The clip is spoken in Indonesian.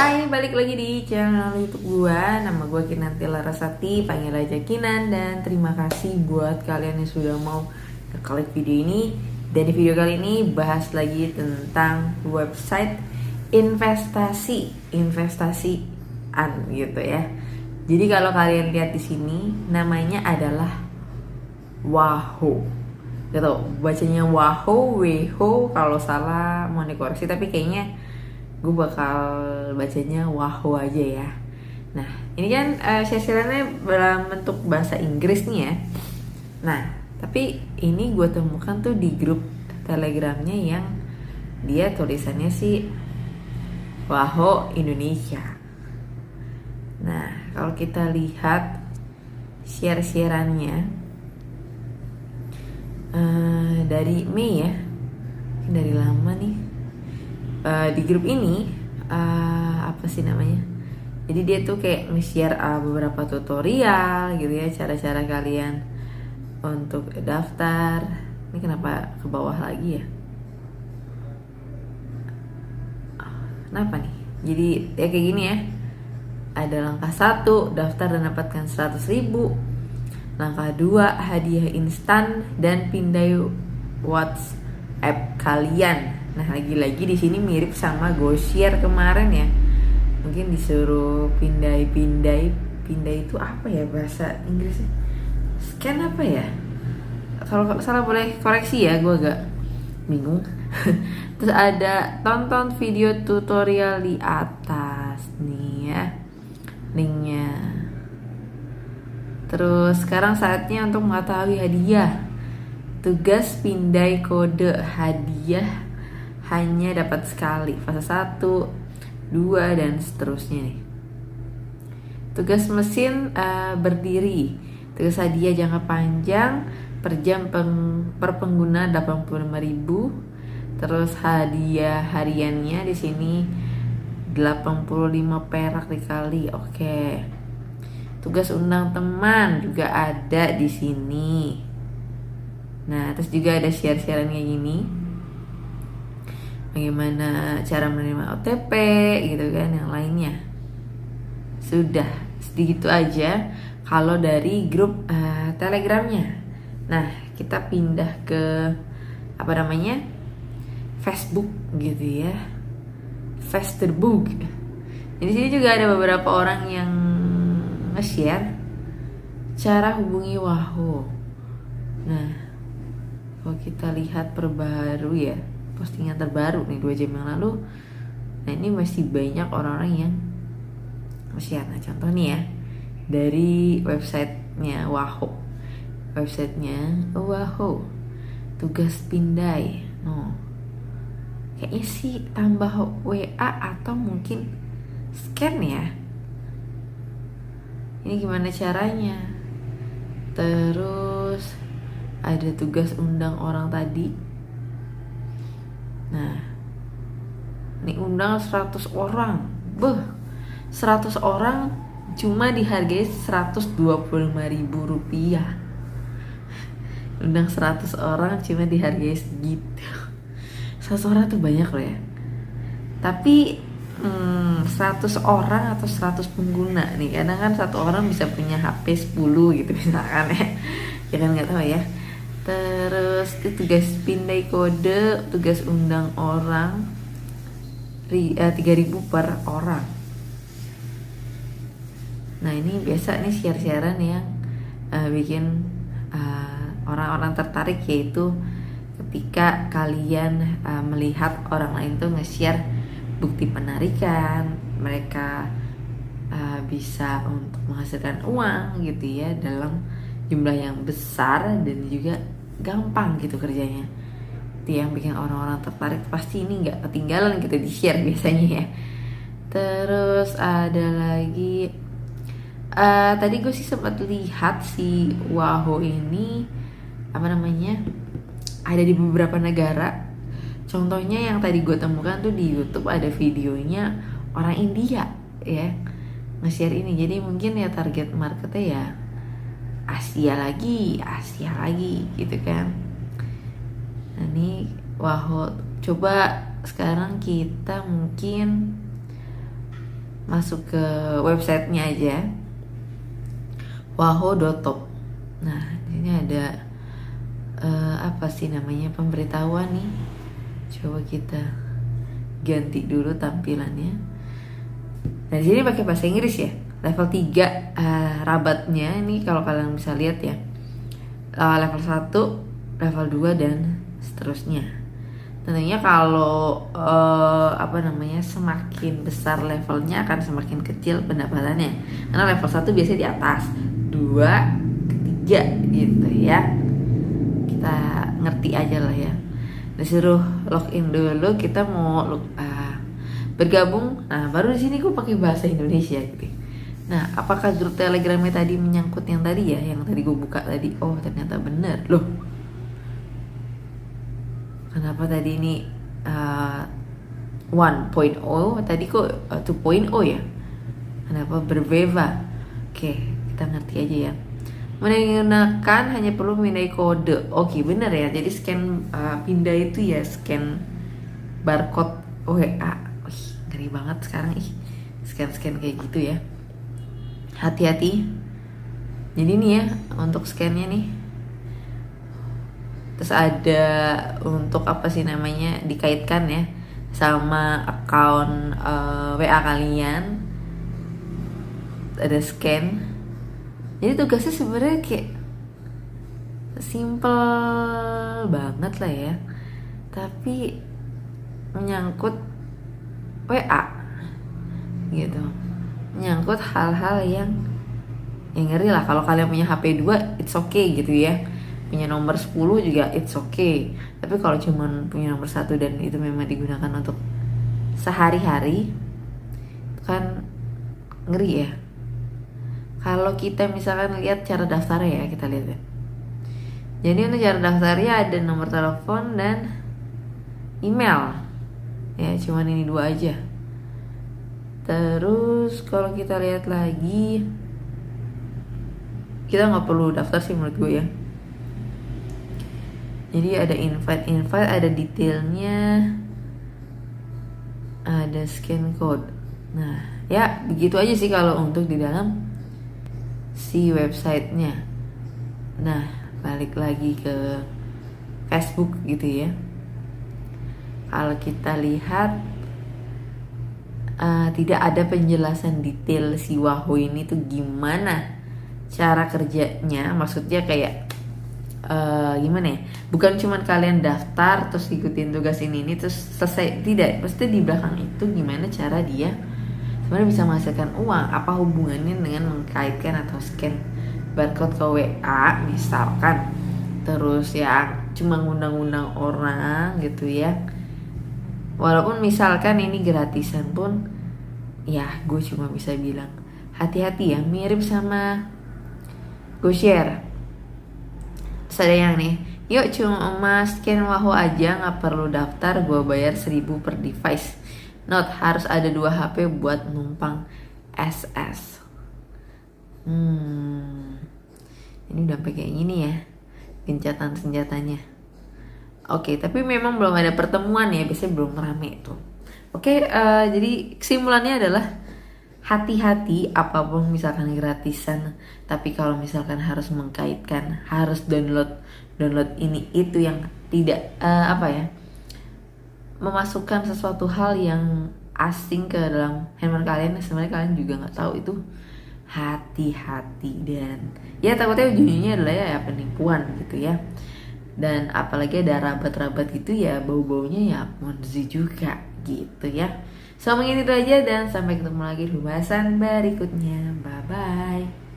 Hai, balik lagi di channel YouTube gua. Nama gua Kinanti Larasati, panggil aja Kinan. Dan terima kasih buat kalian yang sudah mau klik video ini. Dan di video kali ini bahas lagi tentang website investasian gitu ya. Jadi kalau kalian lihat di sini namanya adalah Wahoo. Gitu, bacanya Wahoo, Weho, kalau salah mau dikoreksi, tapi kayaknya gue bakal bacanya Wahoo aja ya. Nah, ini kan share-sharannya dalam bentuk bahasa Inggris nih ya. Nah, tapi ini gue temukan tuh di grup Telegramnya yang dia tulisannya sih Wahoo Indonesia. Nah, kalau kita lihat share-sharannya dari Mei ya, dari lama nih. Di grup ini apa sih namanya? Jadi dia tuh kayak nge-share beberapa tutorial gitu ya, cara-cara kalian untuk daftar. Ini kenapa ke bawah lagi ya? Kenapa nih? Jadi ya kayak gini ya. Ada langkah 1, daftar dan dapatkan 100.000. Langkah 2, hadiah instan dan pindai WhatsApp kalian. Nah, lagi-lagi di sini mirip sama GoShare kemarin ya. Mungkin disuruh pindai itu apa ya bahasa Inggrisnya? Scan apa ya? Kalau salah boleh koreksi ya, gue agak bingung. Terus ada tonton video tutorial di atas nih ya, linknya. Terus sekarang saatnya untuk mengetahui hadiah. Tugas pindai kode hadiah hanya dapat sekali, fase 1, 2 dan seterusnya nih. Tugas mesin berdiri. Tugas hadiah jangka panjang per jam per pengguna 85.000. Terus hadiah hariannya di sini 85 perak dikali. Oke. Tugas undang teman juga ada di sini. Nah, terus juga ada share-sharean kayak gini. Bagaimana cara menerima OTP gitu kan, yang lainnya. Sudah, segitu aja kalau dari grup Telegramnya. Nah, kita pindah ke apa namanya? Facebook gitu ya. Facebook. Di sini juga ada beberapa orang yang nge-share cara hubungi Wahoo. Nah, kalau kita lihat perbaru ya, postingan terbaru nih 2 jam yang lalu. Nah, ini masih banyak orang-orang yang nge-share. Nah, contoh nih ya, dari websitenya Wahoo. Websitenya Wahoo, tugas pindai. Kayaknya sih tambah WA atau mungkin scan ya. Ini gimana caranya? Terus ada tugas undang orang tadi. Nah, ini undang 100 orang. 100 orang cuma dihargai 125.000 rupiah. Undang 100 orang cuma dihargai segitu. 100 orang tuh banyak loh ya. Tapi 100 orang atau 100 pengguna nih, kadang kan satu orang bisa punya HP 10 gitu misalkan ya. Ya kan nggak tahu ya. Terus itu tugas pindai kode, tugas undang orang 3.000 per orang. Nah, ini biasa nih share-sharean yang bikin orang-orang tertarik, yaitu ketika kalian melihat orang lain tuh nge-share bukti penarikan, mereka bisa untuk menghasilkan uang gitu ya, dalam jumlah yang besar dan juga gampang gitu kerjanya. Itu yang bikin orang-orang tertarik. Pasti ini nggak ketinggalan gitu di share biasanya ya. Terus ada lagi tadi gue sih sempat lihat si Wahoo ini apa namanya, ada di beberapa negara. Contohnya yang tadi gue temukan tuh di YouTube, ada videonya orang India ya nge-share ini. Jadi mungkin ya target marketnya ya Asia lagi gitu kan. Nah, ini Wahoo. Coba sekarang kita mungkin masuk ke websitenya aja, wahoo.top. Nah ini ada apa sih namanya, pemberitahuan nih. Coba kita ganti dulu tampilannya. Nah di sini pakai bahasa Inggris ya. Level 3 rabatnya ini kalau kalian bisa lihat ya. Level 1, level 2 dan seterusnya. Tentunya kalau semakin besar levelnya akan semakin kecil pendapatannya. Karena level 1 biasanya di atas, 2, 3 gitu ya. Kita ngerti aja lah ya. Disuruh login dulu, kita mau bergabung. Nah baru di sini gue pakai bahasa Indonesia gitu. Nah apakah grup Telegramnya tadi menyangkut yang tadi ya, yang tadi gue buka tadi? Oh ternyata bener loh. Kenapa tadi ini 1.0, tadi kok 2.0 ya? Kenapa berbeda? Oke, kita ngerti aja ya. Menggunakan hanya perlu memindai kode. Oke, bener ya. Jadi scan pindah itu ya scan barcode WA. Wih, ngeri banget sekarang scan kayak gitu ya. Hati-hati. Jadi nih ya untuk scannya nih. Terus ada untuk apa sih namanya, dikaitkan ya sama account WA kalian. Ada scan. Jadi tugasnya sebenarnya kayak simple banget lah ya. Tapi menyangkut WA gitu. Menyangkut hal-hal yang ngeri lah. Kalau kalian punya HP 2 it's okay gitu ya. Punya nomor 10 juga it's okay. Tapi kalau cuman punya nomor 1 dan itu memang digunakan untuk sehari-hari, kan ngeri ya. Kalau kita misalkan lihat cara daftarnya ya, kita lihat ya. Jadi untuk cara daftarnya ada nomor telepon dan email. Ya cuman ini 2 aja. Terus kalau kita lihat lagi, kita nggak perlu daftar sih menurut gue ya. Jadi ada invite, ada detailnya, ada scan code. Nah ya begitu aja sih kalau untuk di dalam si websitenya. Nah balik lagi ke Facebook gitu ya. Kalau kita lihat tidak ada penjelasan detail si Wahoo ini tuh gimana cara kerjanya. Maksudnya kayak gimana ya, bukan cuman kalian daftar terus ikutin tugas ini terus selesai, tidak. Pasti di belakang itu gimana cara dia sebenarnya bisa menghasilkan uang, apa hubungannya dengan mengkaitkan atau scan barcode ke WA misalkan, terus ya cuma ngundang-undang orang gitu ya. Walaupun misalkan ini gratisan pun ya gue cuma bisa bilang hati-hati ya, mirip sama GoShare. Terus ada yang nih, yuk cuma scan Wahoo aja, gak perlu daftar, gue bayar 1.000 per device. Note, harus ada 2 HP buat numpang SS. Ini udah sampai kayak gini ya gencatan senjatanya. Oke, tapi memang belum ada pertemuan ya, biasanya belum rame tuh. Oke, jadi kesimpulannya adalah hati-hati apapun misalkan gratisan, tapi kalau misalkan harus mengkaitkan, harus download ini itu yang tidak memasukkan sesuatu hal yang asing ke dalam handphone kalian, sebenarnya kalian juga nggak tahu itu. Hati-hati, dan ya takutnya ujungnya adalah ya penipuan gitu ya. Dan apalagi ada rabat-rabat gitu ya, bau-baunya ya Ponzi juga gitu ya. So mungkin itu aja, dan sampai ketemu lagi di pembahasan berikutnya. Bye bye.